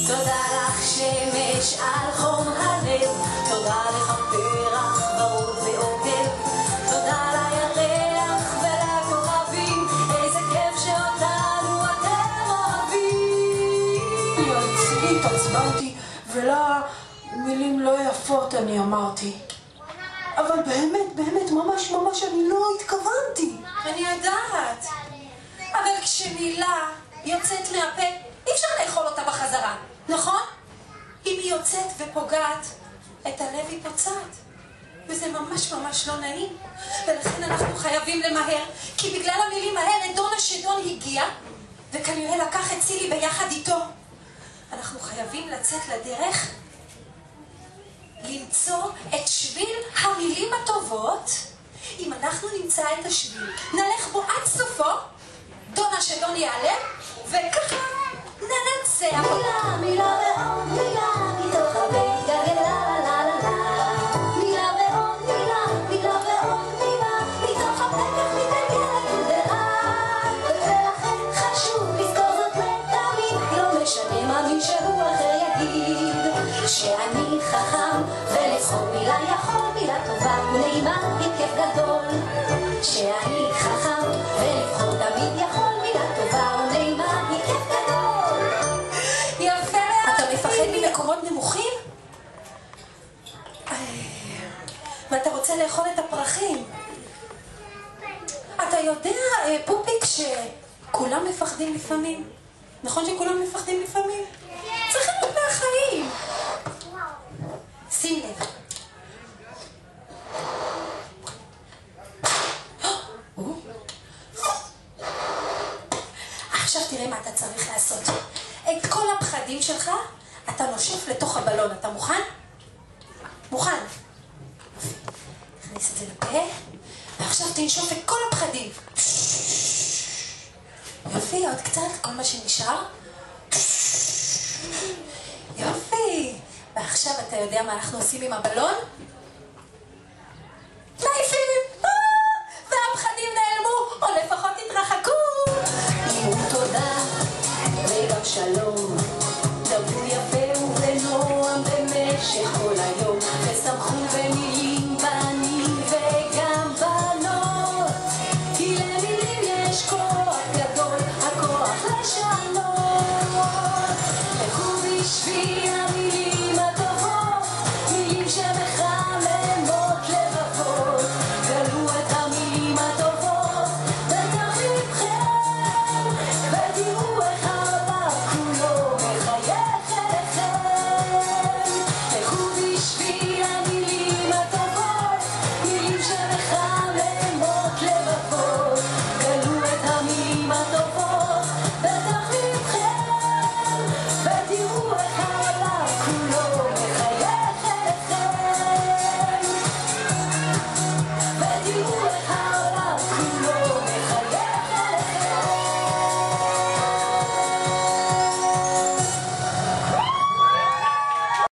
תודה לך שמש על חום הלב, תודה לך פרח ורוד ועוגב, תודה לירח ולכוכבים, איזה כיף שאותנו אתם אוהבים. אני התעצבנתי ולה מילים לא יפות אני אמרתי, אבל באמת ממש אני לא התכוונתי. אני יודעת, אבל כשמילה יוצאת מהפה אי אפשר לאכול אותה בחזרה, נכון? אם היא יוצאת ופוגעת, את הלב היא פוצעת, וזה ממש לא נעים, ולכן אנחנו חייבים למהר, כי בגלל המילים האלה דון השדון הגיע, וכנראה לקח את צילי ביחד איתו. אנחנו חייבים לצאת לדרך, למצוא את שביל המילים הטובות. אם אנחנו נמצא את השביל, נלך בו עד סופו, דון השדון ייעלם, וככה ננצח. מילה ועוד מילה, מתוך הבית גלגלה לה לה לה. מילה ועוד מילה, מילה ועוד מילה, מתוך הפתח מתגלגלת לאט. ולכן חשוב לזכור זאת לתמיד, לא משנה מה מישהו אחר יגיד. שאני חכם ולזכור מילה יכול, מילה טובה ונעימה עם כיף גדול. שאני חכם ולבחור תמיד יכול, מילה טובה ונעימה עם כיף גדול. יפה. אתה מפחד ממקומות נמוכים? ואתה רוצה לאכול את הפרחים. אתה יודע, פופיק, שכולם מפחדים לפעמים? נכון שכולם מפחדים לפעמים? צריכים להיות מהחיים. שים לב. עכשיו תראה מה אתה צריך לעשות. את כל הפחדים שלך אתה נושף לתוך הבלון. אתה מוכן? מוכן. תכניס את זה לפה, ועכשיו תנשוף את כל הפחדים. יופי, עוד קצת, כל מה שנשאר. יופי. ועכשיו אתה יודע מה אנחנו עושים עם הבלון?